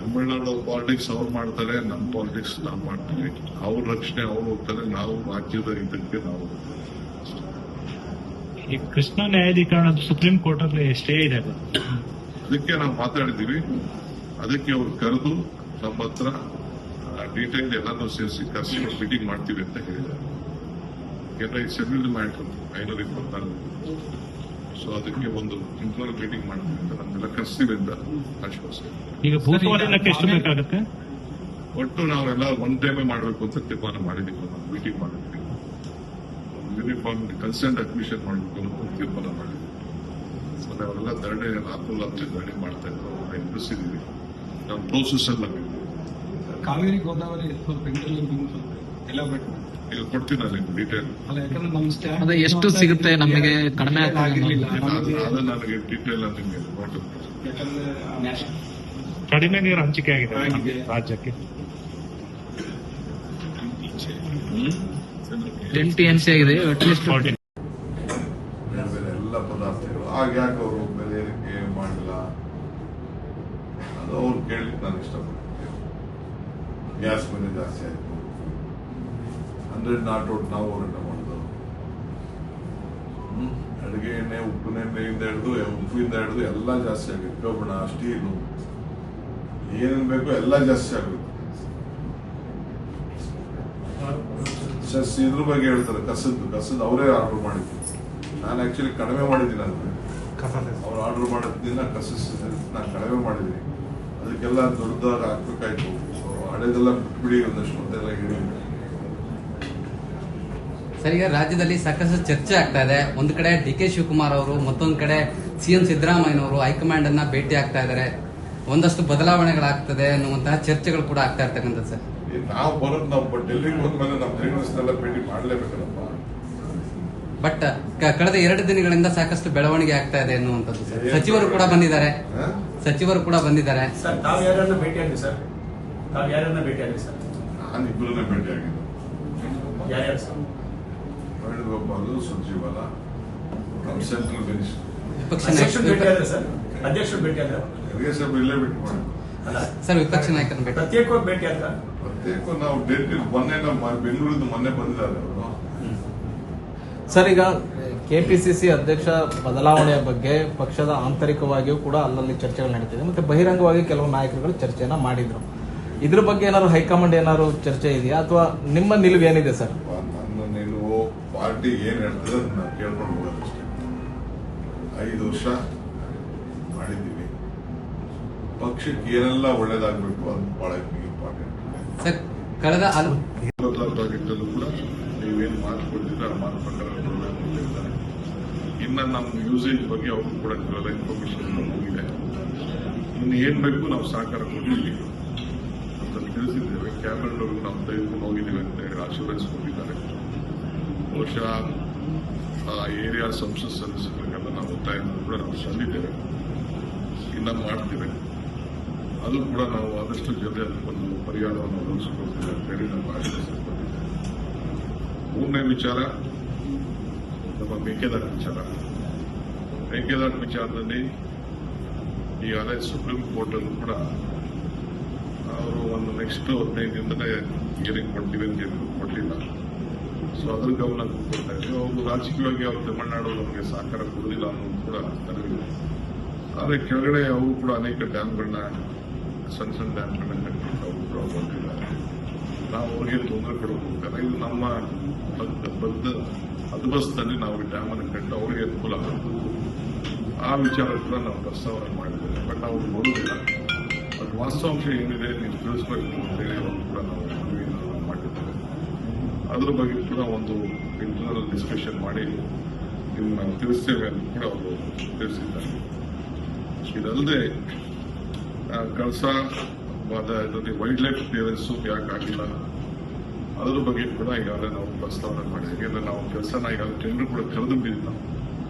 Tamil Nadu politics ಅವ್ರು ಮಾಡ್ತಾರೆ, ನಮ್ಮ ಪಾಲಿಟಿಕ್ಸ್ ನಾವು ಮಾಡ್ತೀವಿ. ಅವ್ರ ರಕ್ಷಣೆ ಅವ್ರು ಹೋಗ್ತಾರೆ, ನಾವು ರಾಜ್ಯದ ಇದಕ್ಕೆ ನಾವು. ಈ ಕೃಷ್ಣ ನ್ಯಾಯಾಧೀಕರಣ ಸುಪ್ರೀಂ ಕೋರ್ಟ್ ಅಲ್ಲಿ ಸ್ಟೇ ಇದೆ, ಅದಕ್ಕೆ ನಾವು ಮಾತಾಡಿದೀವಿ. ಅದಕ್ಕೆ ಅವ್ರು ಕರೆದು ನಮ್ಮ ಹತ್ರ ಡೀಟೇಲ್ ಎಲ್ಲಾನು ಸೇರಿಸಿ ಕರೆಸಿ ಮೀಟಿಂಗ್ ಮಾಡ್ತೀವಿ ಅಂತ ಹೇಳಿದ್ದಾರೆ. ಯಾಕಂದ್ರೆ ಈ ಸೆವೆಲ್ ಮ್ಯಾಟರ್ 524. ಸೊ ಅದಕ್ಕೆ ಒಂದು ಇಂಟರ್ನಲ್ ಮೀಟಿಂಗ್ ಮಾಡ್ತೀವಿ ಅಂತ ನಮ್ಮೆಲ್ಲ ಕರೆಸ್ತೀವಿ ಅಂತ ಆಶ್ವಾಸನೆ. ಈಗ ಭೂಸ್ವಾಧೀನಕ್ಕೆ ಎಷ್ಟು ಬೇಕಾಗುತ್ತೆ? ಒಟ್ಟು ನಾವೆಲ್ಲ ಒನ್ ಟೈಮೇ ಮಾಡಬೇಕು ಅಂತ ತೀರ್ಮಾನ ಮಾಡಿದೀವಿ. ನಾವು ಮೀಟಿಂಗ್ ಮಾಡಿದ್ವಿ, ಯೂನಿಫಾರ್ಮ್ ಕನ್ಸೆಂಟ್ ಅಡ್ಮಿಷನ್ ಮಾಡಬೇಕು ಅಂತ ತೀರ್ಮಾನ ಮಾಡಿದ್ವಿ. ಮತ್ತೆ ಅವರೆಲ್ಲ ಧರಣಿ ರಾತ್ರಿ ಧರಣಿ ಮಾಡ್ತಾ ಇದ್ರು, ಎದುರಿಸಿದೀವಿ. ನಮ್ಮ ಪ್ರೋಸೆಸ್ ಎಲ್ಲ ಕಾವೇರಿ ಗೋದಾವರಿ ಈಗ ಕೊಡ್ತೀನಿ ಡೀಟೇಲ್. ಅದೇ ಎಷ್ಟು ಸಿಗುತ್ತೆ ನಮಗೆ ಕಡಿಮೆ ಅದು ನನಗೆ ಡೀಟೇಲ್ ನಿಮಗೆ ಕಡಿಮೆ ನೀರು ಹಂಚಿಕೆ ಆಗಿದೆ ರಾಜ್ಯಕ್ಕೆ. 10 TMC ಆಗಿದೆ ಅಟ್ಲೀಸ್ಟ್. ಎಲ್ಲ ಪದಾರ್ಥಗಳು ಯಾಕೆ ಅವರು ಬೆಲೆ ಏರಿಕೆ ಮಾಡಿಲ್ಲ ಅದು ಅವ್ರು ಕೇಳಲಿಕ್ಕೆ ನಾನು ಇಷ್ಟಪಡ್ತೀನಿ. ಗ್ಯಾಸ್ ಬೆಲೆ ಜಾಸ್ತಿ ಆಯ್ತು, 100 ನಾಟ್ ಔಟ್ ನಾವು ಹೋರಾಟ ಮಾಡಿದ್ರು. ಅಡುಗೆ ಎಣ್ಣೆ, ಉಪ್ಪಿನಿಂದ ಹಿಡಿದು ಎಲ್ಲ ಜಾಸ್ತಿ ಆಗಿದೆ. ಕಬ್ಬಣ, ಸ್ಟೀಲು, ಏನೇನು ಬೇಕೋ ಎಲ್ಲ ಜಾಸ್ತಿ ಆಗುತ್ತೆ. ಇದ್ರ ಬಗ್ಗೆ ಹೇಳ್ತಾರೆ, ಕಸದ್ದು ಅವರೇ ಆರ್ಡರ್ ಮಾಡಿದ್ರು. ನಾನು ಆಕ್ಚುಲಿ ಕಡಿಮೆ ಮಾಡಿದ್ದೀನಿ. ಅದನ್ನ ಅವ್ರು ಆರ್ಡರ್ ಮಾಡೋದ್ರಿಂದ ಕಸ ನಾನು ಕಡಿಮೆ ಮಾಡಿದ್ದೀನಿ. ಅದಕ್ಕೆಲ್ಲ ದೊಡ್ಡದಾಗಿ ಹಾಕ್ಬೇಕಾಯ್ತು. ಹಳೇದೆಲ್ಲ ಬಿಟ್ಬಿಡಿ, ಒಂದಷ್ಟು ಮೊದಲೆಲ್ಲ ಹೇಳಿ. ಸರ್, ಈಗ ರಾಜ್ಯದಲ್ಲಿ ಸಾಕಷ್ಟು ಚರ್ಚೆ ಆಗ್ತಾ ಇದೆ. ಒಂದು ಕಡೆ DK ಶಿವಕುಮಾರ್ ಅವರು, ಮತ್ತೊಂದು ಕಡೆ CM ಸಿದ್ದರಾಮಯ್ಯನವರು ಹೈಕಮಾಂಡ್ ಅನ್ನ ಭೇಟಿ ಆಗ್ತಾ ಇದ್ದಾರೆ. ಒಂದಷ್ಟು ಬದಲಾವಣೆಗಳಾಗ್ತದೆ ಅನ್ನುವಂತಹ ಚರ್ಚೆಗಳು ಕೂಡ ಆಗ್ತಾ ಇರ್ತಕ್ಕಂಥದ್ದು. ಸರ್, ನಾವು ಬರೋದು ನಾವು ಡೆಲ್ಲಿಗೆ ಹೋದ್ಮೇಲೆ ನಮ್ಮ ಲೀಡರ್ಸ್ನೆಲ್ಲ ಭೇಟಿ ಮಾಡಲೇಬೇಕಲ್ಲಪ್ಪ. ಬಟ್ ಕಳೆದ 2 ದಿನಗಳಿಂದ ಸಾಕಷ್ಟು ಬೆಳವಣಿಗೆ ಆಗ್ತಾ ಇದೆ ಅನ್ನುವಂಥದ್ದು. ಸರ್, ಸಚಿವರು ಕೂಡ ಬಂದಿದ್ದಾರೆ. ಸರ್, ತಾವು ಯಾರನ್ನ ಭೇಟಿಯಾಗಿ ಸರ್? ನಾನು ಇಬ್ಬರನ್ನೇ ಭೇಟಿಯಾಗಿದ್ದು. ಯಾರ್ಯಾರು ಸರ್? ವೇಣುಗೋಪಾಲ್, ಸುರ್ಜಿವಾಲ, ನಮ್ಮ ಸೆಂಟ್ರಲ್ ಮಿನಿಸ್ಟರ್. ಅಧ್ಯಕ್ಷರು ಭೇಟಿಯಾದ್ರ ಸಾಹೇಬ್ ಇಲ್ಲೇ ಬಿಟ್ಟು ಮಾಡಿ ಸರ್, ವಿಪಕ್ಷ ನಾಯಕರನ್ನು ಭೇಟಿ ಪ್ರತ್ಯೇಕವಾಗಿ ಭೇಟಿಯಾದ್ರ? ಪ್ರತ್ಯೇಕ ನಾವು ಡೇಟ್ ಮೊನ್ನೆ ಬೆಂಗಳೂರಿಂದ ಮೊನ್ನೆ ಬಂದಿದ್ದಾರೆ ಅವರು. ಸರ್, ಈಗ KPCC ಅಧ್ಯಕ್ಷ ಬದಲಾವಣೆಯ ಬಗ್ಗೆ ಪಕ್ಷದ ಆಂತರಿಕವಾಗಿಯೂ ಕೂಡ ಅಲ್ಲಲ್ಲಿ ಚರ್ಚೆಗಳು ನಡೀತಿದೆ. ಮತ್ತೆ ಬಹಿರಂಗವಾಗಿ ಕೆಲವು ನಾಯಕರುಗಳು ಚರ್ಚೆಯನ್ನ ಮಾಡಿದ್ರು. ಇದ್ರ ಬಗ್ಗೆ ಏನಾದ್ರು ಹೈಕಮಾಂಡ್ ಏನಾದ್ರು ಚರ್ಚೆ ಇದೆಯಾ, ಅಥವಾ ನಿಮ್ಮ ನಿಲುವು ಏನಿದೆ ಸರ್? ನನ್ನ ನಿಲುವು ಪಾರ್ಟಿ ಏನ್ ಹೇಳ್ತದೆ ಅದನ್ನ ಕೇಳ್ಕೊಂಡು ಹೋಗೋದಷ್ಟೇ. 5 ವರ್ಷ ಮಾಡಿದ್ದೀವಿ. ಪಕ್ಷಕ್ಕೆ ಏನೆಲ್ಲ ಒಳ್ಳೇದಾಗಬೇಕು ಅದು ಬಹಳ ಇಂಪಾರ್ಟೆಂಟ್. ಸರ್, ಕಳೆದ ಪ್ರಾಜೆಕ್ಟಲ್ಲೂ ಕೂಡ ನೀವೇನು ಮಾತುಕೊಡ್ತೀರ ಆ ಮಾತು ಪ್ರಕಾರ ಕೊಡಬೇಕು. ಇನ್ನು ನಮ್ಮ ಯೂಸೇಜ್ ಬಗ್ಗೆ ಅವರು ಕೂಡ ಇನ್ಫಾರ್ಮೇಶನ್ ಹೋಗಿದೆ. ಇನ್ನು ಏನ್ ಬೇಕು ನಾವು ಸಹಕಾರ ಕೊಡ್ತೀವಿ ಅಂತ ತಿಳಿಸಿದ್ದೇವೆ. ಕ್ಯಾಬಿನೆಟ್ ಅವರು ನಾವು ತೆಗೆದುಕೊಂಡು ಹೋಗಿದ್ದೀವಿ ಅಂತ ಹೇಳಿ ಅಶ್ಯೂರೆನ್ಸ್ ಕೊಟ್ಟಿದ್ದಾರೆ. ಬಹುಶಃ ಆ ಏರಿಯಾ ಸಂಸತ್ ಸದಸ್ಯರಿಗೆಲ್ಲ ನಾವು ಒತ್ತಾಯವನ್ನು ಕೂಡ ನಾವು ತಂದಿದ್ದೇವೆ. ಇನ್ನ ಮಾಡ್ತೀವಿ. ಅದು ಕೂಡ ನಾವು ಆದಷ್ಟು ಜೊತೆ ಅದಕ್ಕೊಂದು ಪರಿಹಾರವನ್ನು ಒದಗಿಸಿಕೊಡ್ತೀವಿ ಅಂತ ಹೇಳಿ ನಮ್ಮ ಆಶ್ವಾಸನೆ ಬಂದಿದೆ. 3ನೇ ವಿಚಾರ ನಮ್ಮ ಮೇಕೆದಾಟು ವಿಚಾರ. ಮೇಕೆದಾಟು ವಿಚಾರದಲ್ಲಿ ಈಗಾಗಲೇ ಸುಪ್ರೀಂ ಕೋರ್ಟ್ ಅಲ್ಲೂ ಕೂಡ ಅವರು ಒಂದು ನೆಕ್ಸ್ಟ್ 15 ದಿನದಲ್ಲೇ ಹಿಯರಿಂಗ್ ಕೊಡ್ತೀವಿ ಅಂತ ಕೊಟ್ಟಿಲ್ಲ. ಸೊ ಅದ್ರ ಗಮನ ಕೊಡ್ತಾ ಇದ್ದೀವಿ. ಅವರು ರಾಜಕೀಯವಾಗಿ ಅವರು ತಮಿಳುನಾಡು ನಮಗೆ ಸಹಕಾರ ಕೊಡಲಿಲ್ಲ ಅನ್ನೋದು ಕೂಡ ನನಗೆ. ಆದರೆ ಕೆಳಗಡೆ ಅವರು ಕೂಡ ಅನೇಕ ಡ್ಯಾಮ್ಗಳನ್ನ, ಸಣ್ಣ ಡ್ಯಾಮ್ಗಳನ್ನ ಕಟ್ಟಿಟ್ಟು ಅವರು ಕೂಡ ಬಂದಿದ್ದಾರೆ. ನಾವು ಅವ್ರಿಗೆ ತೊಂದರೆ ಕೊಡೋಕೆ ಹೋಗ್ತಾರೆ. ಇದು ನಮ್ಮ ಹದ್ಬಸ್ದಲ್ಲಿ ನಾವು ಡ್ಯಾಮ್ ಅನ್ನು ಕಟ್ಟು ಅವರಿಗೆ ಅನುಕೂಲ ಆಗುತ್ತೆ. ಆ ವಿಚಾರ ಕೂಡ ನಾವು ಪ್ರಸ್ತಾವನೆ ಮಾಡಿದ್ದೇವೆ. ಬಟ್ ಅವರು ನೋಡುವುದಿಲ್ಲ. ಅದು ವಾಸ್ತವಾಂಶ ಏನಿದೆ ನೀವು ತಿಳಿಸ್ಬೇಕು ಅಂತೇಳಿ ಅವರು ಕೂಡ ನಾವು ಮಾಡಿದ್ದೇವೆ. ಅದ್ರ ಬಗ್ಗೆ ಕೂಡ ಒಂದು ಇಂಟರ್ನಲ್ ಡಿಸ್ಕಷನ್ ಮಾಡಿ ನೀವು ನಾವು ತಿಳಿಸ್ತೇವೆ ಅಂತ ಕೂಡ ಅವರು ತಿಳಿಸಿದ್ದಾರೆ. ಇದಲ್ಲದೆ ಕಳಸಾದ ವೈಲ್ಡ್ ಲೈಫ್ ಕ್ಲಿಯರೆನ್ಸ್ ಯಾಕೆ ಆಗಿಲ್ಲ ಅದ್ರ ಬಗ್ಗೆ ಕೂಡ ಈಗಾಗಲೇ ನಾವು ಪ್ರಸ್ತಾವನೆ ಮಾಡಿದ್ದೀವಿ. ಯಾಕೆಂದ್ರೆ ನಾವು ಕೆಲಸನ ಈಗಾಗಲೇ ಟೆಂಡರ್ ಕೂಡ ಕರೆದು ಬಿದ್ದಿಲ್ಲ.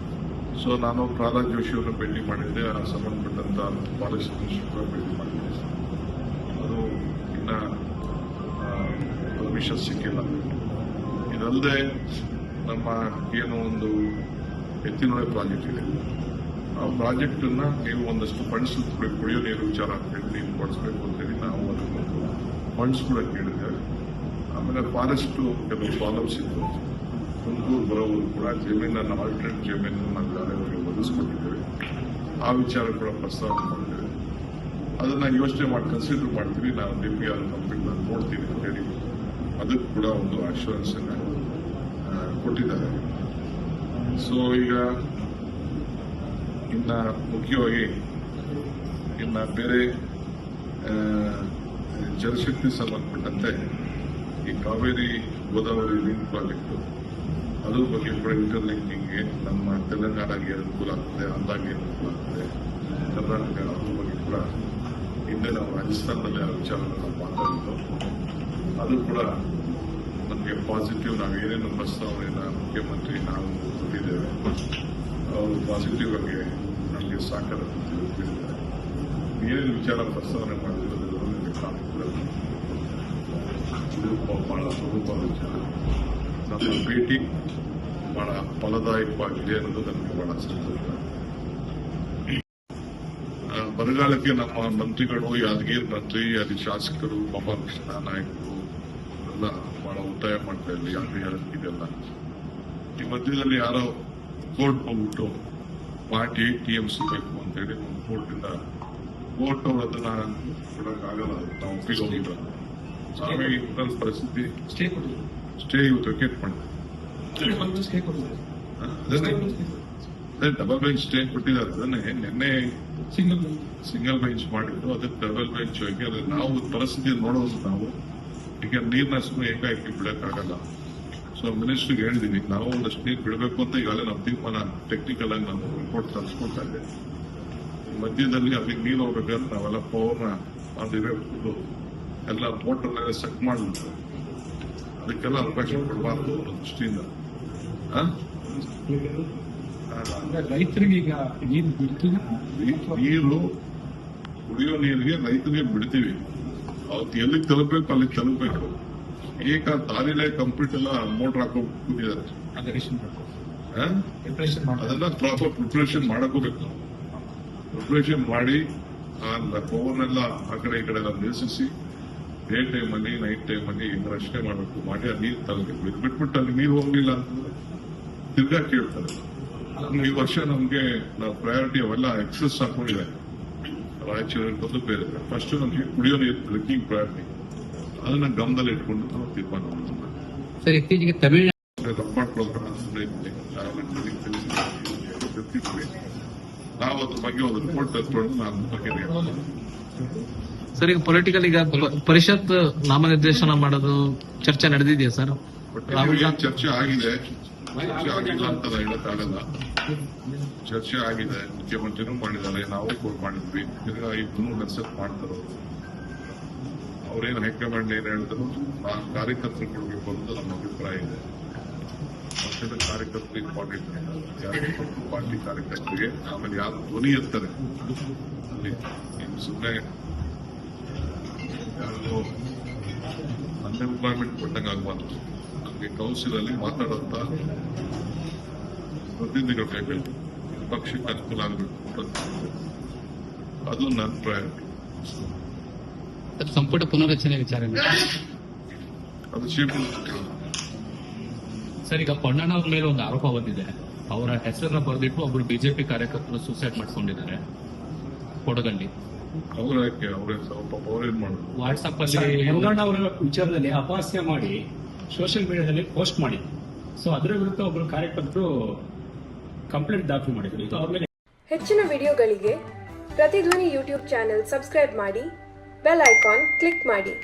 ಸೊ ನಾನು ಪ್ರಹ್ಲಾದ್ ಜೋಶಿ ಅವರನ್ನು ಭೇಟಿ ಮಾಡಿದ್ದೆ. ಸಂಬಂಧಪಟ್ಟಂತ ಫಾರೆಸ್ಟ್ ಮಿನಿಸ್ಟರ್ ಕೂಡ ಭೇಟಿ ಮಾಡಿದ್ದೆ. ಅದು ಇನ್ನ ಪರ್ಮಿಷನ್ ಸಿಕ್ಕಿಲ್ಲ. ಇದಲ್ಲದೆ ನಮ್ಮ ಏನು ಒಂದು ಎತ್ತಿನೊಳೆ ಪ್ರಾಜೆಕ್ಟ್ ಇದೆ, ಆ ಪ್ರಾಜೆಕ್ಟ್ ಅನ್ನ ನೀವು ಒಂದಷ್ಟು ಫಂಡ್ಸ್ ಕುಡಿಯೋ ನೀರು ವಿಚಾರ ಅಂತ ಹೇಳಿ ನೀವು ಕೊಡಿಸ್ಬೇಕು ಅಂತ ಹೇಳಿ ನಾವು ಅದಕ್ಕೊಂದು ಫಂಡ್ಸ್ ಕೂಡ ಕೇಳಿದ್ದೇವೆ. ಆಮೇಲೆ ಫಾರೆಸ್ಟ್ ಕೆಲವು ಪ್ರಾಬ್ಲಮ್ಸ್ ಇತ್ತು. ತುಮಕೂರು ಬರೋವರು ಕೂಡ ಜಮೀನನ್ನು ಆಲ್ಟರ್ನೇಟ್ ಜಮೀನನ್ನು ನಾವು ಯಾರ್ಯಾರಿಗೆ ಒದಗಿಸ್ಕೊಟ್ಟಿದ್ದೇವೆ. ಆ ವಿಚಾರ ಕೂಡ ಪ್ರಸ್ತಾವ ಮಾಡಿದ್ದೇವೆ. ಅದನ್ನ ಯೋಚನೆ ಮಾಡಿ ಕನ್ಸಿಡರ್ ಮಾಡ್ತೀವಿ. ನಾವು DPR ಕಂಪ್ಲೀಟ್ ನಾನು ನೋಡ್ತೀನಿ ಅಂತ ಹೇಳಿ ಅದಕ್ಕೆ ಕೂಡ ಒಂದು ಅಶ್ಯೂರೆನ್ಸ್ ಕೊಟ್ಟಿದ್ದಾರೆ. ಸೊ ಈಗ ಇನ್ನ ಮುಖ್ಯವಾಗಿ ಇನ್ನ ಬೇರೆ ಜಲಶಕ್ತಿ ಸಂಬಂಧಪಟ್ಟಂತೆ ಈ ಕಾವೇರಿ ಗೋದಾವರಿ ಲಿಂಕ್ ಪ್ರಾಜೆಕ್ಟ್ ಅದ್ರ ಬಗ್ಗೆ ಕೂಡ ಇಂಟರ್ಲಿಂಕಿಂಗ್ಗೆ ನಮ್ಮ ತೆಲಂಗಾಣಗೆ ಅನುಕೂಲ ಆಗ್ತದೆ, ಆಂಧ್ರಗೆ ಅನುಕೂಲ ಆಗ್ತದೆ, ಕರ್ನಾಟಕ ಅದ್ರ ಬಗ್ಗೆ ಕೂಡ ಹಿಂದೆ ನಾವು ರಾಜಸ್ಥಾನದಲ್ಲಿ ಆ ವಿಚಾರವನ್ನು ಮಾತಾಡಿದ್ದು. ಅದು ಕೂಡ ನಮಗೆ ಪಾಸಿಟಿವ್. ನಾವು ಏನೇನು ಪ್ರಸ್ತಾವನೆಯನ್ನ ಮುಖ್ಯಮಂತ್ರಿ ನಾವು ಕೊಟ್ಟಿದ್ದೇವೆ ಅವರು ಪಾಸಿಟಿವ್ ಆಗಿ ನಮಗೆ ಸಾಕಾರ ತಿಳಿಸಿದ್ದಾರೆ. ಏನೇನು ವಿಚಾರ ಪ್ರಸ್ತಾವನೆ ಮಾಡಿರೋದ್ರಲ್ಲಿ ಕಾಪಿ ಕೂಡ ಇದು ಬಹಳ ಪ್ರಮುಖ ವಿಚಾರ. ನಮ್ಮ ಭೇಟಿ ಬಹಳ ಫಲದಾಯಕವಾಗಿದೆ ಅನ್ನೋದು ನನಗೆ ಬಹಳ ಸಂತೋಷ. ಬರಗಾಲಕ್ಕೆ ನಮ್ಮ ಮಂತ್ರಿಗಳು, ಯಾದಗಿರಿ ಮಂತ್ರಿ, ಅಲ್ಲಿ ಶಾಸಕರು, ಗೋಪಾಲಕೃಷ್ಣ ನಾಯಕರು ಎಲ್ಲ ಬಹಳ ಒತ್ತಾಯ ಮಾಡ್ತಾ ಇದ್ರು. ಯಾರು ಇದೆಲ್ಲ ಈ ಮಧ್ಯದಲ್ಲಿ ಯಾರೋ ಕೋರ್ಟ್ ಹೋಗ್ಬಿಟ್ಟು ಪಾರ್ಟಿ TMC ಬೇಕು ಅಂತ ಹೇಳಿ ಒಂದು ಕೋರ್ಟಿಂದ ಕೋರ್ಟ್ ಅವರು ಅದನ್ನ ಕೊಡಕ್ಕಾಗಲ್ಲ, ನಾವು ಒಪ್ಪಿಗೆ ಹೋಗಿಲ್ಲ. ಆಮೇಲೆ ಇನ್ನೊಂದು ಪರಿಸ್ಥಿತಿ ಸ್ಟೇ ಇವತ್ತು ವೆಕೇಟ್ ಮಾಡಿದೆ. ಅದೇ ಡಬಲ್ ಬೆಂಚ್ ಸ್ಟೇ ಕೊಟ್ಟಿದ್ದಾರೆ. ಅದನ್ನೇ ನಿನ್ನೆ ಸಿಂಗಲ್ ಬೆಂಚ್ ಮಾಡಿದ್ರು, ಅದಕ್ಕೆ ಡಬಲ್ ಬೆಂಚ್ ಯಾಕೆಂದ್ರೆ ನಾವು ಪರಿಸ್ಥಿತಿ ನೋಡೋದು ನಾವು ಈಗ ನೀರ್ನ ಸುಮ್ಮನೆ ಏಕಾಏಕಿ ಬಿಡಕ್ಕಾಗಲ್ಲ. ಸೊ ಮಿನಿಸ್ಟರ್ಗೆ ಹೇಳಿದೀನಿ, ನಾವು ಒಂದಷ್ಟು ನೀರು ಬಿಡಬೇಕು ಅಂತ ಈಗಾಗಲೇ ನಮ್ಮ ತೀರ್ಮಾನ ಟೆಕ್ನಿಕಲ್ ಆಗಿ ನಾವು ರಿಪೋರ್ಟ್ ತರಿಸ್ಕೊಳ್ತಾ ಇದ್ದೆ. ಮಧ್ಯದಲ್ಲಿ ಅಲ್ಲಿಗೆ ನೀರು ಹೋಗ್ಬೇಕಾದ್ರೆ ನಾವೆಲ್ಲ ಪವರ್ನ ಅದಿವೆ ಎಲ್ಲ ಮೋಟರ್ನೆಲ್ಲ ಸೆಟ್ ಮಾಡ್ಬಿಟ್ಟು ಅದಕ್ಕೆಲ್ಲ ಅವಕಾಶ ಕೊಡಬಾರ್ದು ಅನ್ನೋ ದೃಷ್ಟಿಯಿಂದ ರೈತರಿಗೆ ಈಗ ನೀರು ಬಿಡ್ತೀವಿ. ನೀರು ಕುಡಿಯೋ ನೀರಿಗೆ ರೈತರಿಗೆ ಬಿಡ್ತೀವಿ. ಅವತ್ತು ಎಲ್ಲಿಗೆ ತಲುಪಬೇಕು ಅಲ್ಲಿಗೆ ತಲುಪಬೇಕು. ಈಗ ದಾರಿಲೇ ಕಂಪ್ಲೀಟ್ ಎಲ್ಲ ಮೋಟರ್ ಹಾಕೊಂಡು ಕೂತಿದ್ದಾರೆ. ಅದೆಲ್ಲ ಪ್ರಾಪರ್ ಪ್ರಿಪರೇಷನ್ ಮಾಡಕೋಬೇಕು. ಪ್ರಿಪರೇಷನ್ ಮಾಡಿ ಪವರ್ನೆಲ್ಲ ಆ ಕಡೆ ಈ ಕಡೆ ಎಲ್ಲ ನಿಲ್ಲಿಸಿ ಡೇ ಟೈಮಲ್ಲಿ ನೈಟ್ ಟೈಮಲ್ಲಿ ರಕ್ಷಣೆ ಮಾಡಬೇಕು. ಮಾಡಿ ಆ ನೀರು ತಲುಪಬೇಕು. ಇದು ಬಿಟ್ಬಿಟ್ಟು ಅಲ್ಲಿ ನೀರು ಹೋಗ್ಲಿಲ್ಲ ಅಂತಂದ್ರೆ ತಿರ್ಗಾ ಕೇಳ್ತಾರೆ. ಈ ವರ್ಷ ನಮ್ಗೆ ನಾವು ಪ್ರಯಾರಿಟಿ ಅವೆಲ್ಲ ಎಕ್ಸೆಸ್ ಹಾಕೊಂಡಿದೆ. ರಾಯಚೂರು ಬೇರೆ ಫಸ್ಟ್ ನಮ್ಗೆ ಕುಡಿಯೋ ನೀರು ಡ್ರಿಂಕಿಂಗ್ ಪ್ರಯಾರಿಟಿ, ಅದನ್ನ ಗಮನದಲ್ಲಿ ಇಟ್ಕೊಂಡು ನಾವು ತೀರ್ಮಾನ ಮಾಡ್ತೀವಿ. ಸರ್, ಇತ್ತೀಚೆಗೆ ತಮಿಳುನಾಡು ನಾವು ಅದ್ರ ಬಗ್ಗೆ ಒಂದು ರಿಪೋರ್ಟ್ ತರ್ಕೊಂಡು ನಾನು ಬಗ್ಗೆ ಸರ್, ಈಗ ಪೊಲಿಟಿಕಲ್ ಈಗ ಪರಿಷತ್ ನಾಮನಿರ್ದೇಶನ ಮಾಡೋದು ಚರ್ಚೆ ನಡೆದಿದೆಯಾ ಸರ್? ಚರ್ಚೆ ಆಗಿದೆ. ಚರ್ಚೆ ಆಗಿಲ್ಲ ಅಂತ ಹೇಳಕ್ಕಾಗಲ್ಲ. ಚರ್ಚೆ ಆಗಿದೆ. ಮುಖ್ಯಮಂತ್ರಿನೂ ಮಾಡಿದ್ದಾರೆ, ನಾವು ಕೂಡ ಮಾಡಿದ್ವಿ. ಈಗ ಇಬ್ಬರು ಮೆಸೇಜ್ ಮಾಡ್ತಾರೆ. ಅವ್ರೇನು ಹೈಕಮಾಂಡ್ ಏನ್ ಹೇಳಿದ್ರು ಕಾರ್ಯಕರ್ತರು ಕೊಡಬೇಕು ಅಂತ ನಮ್ಮ ಅಭಿಪ್ರಾಯ ಇದೆ. ಪಕ್ಷದ ಕಾರ್ಯಕರ್ತರು ಇಂಪಾರ್ಟೆಂಟ್. ಪಾರ್ಟಿ ಕಾರ್ಯಕರ್ತರಿಗೆ ಆಮೇಲೆ ಯಾರು ಧ್ವನಿ ಇರ್ತಾರೆ ಅಲ್ಲಿ ಸುಮ್ಮನೆ ಯಾರು ಅನ್ಎಂಪ್ಲಾಯ್ಮೆಂಟ್ ಕೊಟ್ಟಂಗೆ ಆಗಬಾರ್ದು. ನಮಗೆ ಕೌನ್ಸಿಲ್ ಅಲ್ಲಿ ಮಾತಾಡುವಂತ ಪ್ರತಿನಿಧಿಗಳು ಬೇಕು. ಪಕ್ಷಕ್ಕೆ ಅನುಕೂಲ ಆಗಬೇಕು. ಅದು ನನ್ನ ಪ್ರಯಾರಿಟಿ. ಸಂಪುಟ ಪುನರ್ರಚನೆ ವಿಚಾರ ಅದು ಚೀಫ್ ಸರ್, ಈಗ ಪೊನ್ನಣ್ಣ ಅವ್ರ ಮೇಲೆ ಒಂದು ಆರೋಪ ಬಂದಿದೆ. ಅವರ ಹೆಸರನ್ನ ಬರೆದಿಟ್ಟು ಒಬ್ರು ಬಿಜೆಪಿ ಕಾರ್ಯಕರ್ತರು ಸೂಸೈಡ್ ಮಾಡಿಕೊಂಡಿದ್ದಾರೆ ಕೊಡಗಲ್ಲಿ. ಅವರೇ ಸ್ವಲ್ಪ ಅವ್ರೇನ್ ಮಾಡೋದು. ವಾಟ್ಸ್ಆಪ್ ಅಲ್ಲಿ ಪೊನ್ನಣ್ಣ ಅವರ ವಿಚಾರದಲ್ಲಿ ಅಪಹಾಸ್ಯ ಮಾಡಿ ಸೋಷಿಯಲ್ ಮೀಡಿಯಾದಲ್ಲಿ ಪೋಸ್ಟ್ ಮಾಡಿ, ಸೊ ಅದರ ವಿರುದ್ಧ ಒಬ್ಬರು ಕಾರ್ಯಕರ್ತರು ಕಂಪ್ಲೇಂಟ್ ದಾಖಲು ಮಾಡಿದ್ರು. ಇದು ಅವ್ರ ಮೇಲೆ ಹೆಚ್ಚಿನ ವಿಡಿಯೋಗಳಿಗೆ ಪ್ರತಿಧ್ವನಿ ಯೂಟ್ಯೂಬ್ ಚಾನೆಲ್ ಸಬ್ಸ್ಕ್ರೈಬ್ ಮಾಡಿ, ಬೆಲ್ ಐಕಾನ್ ಕ್ಲಿಕ್ ಮಾಡಿ.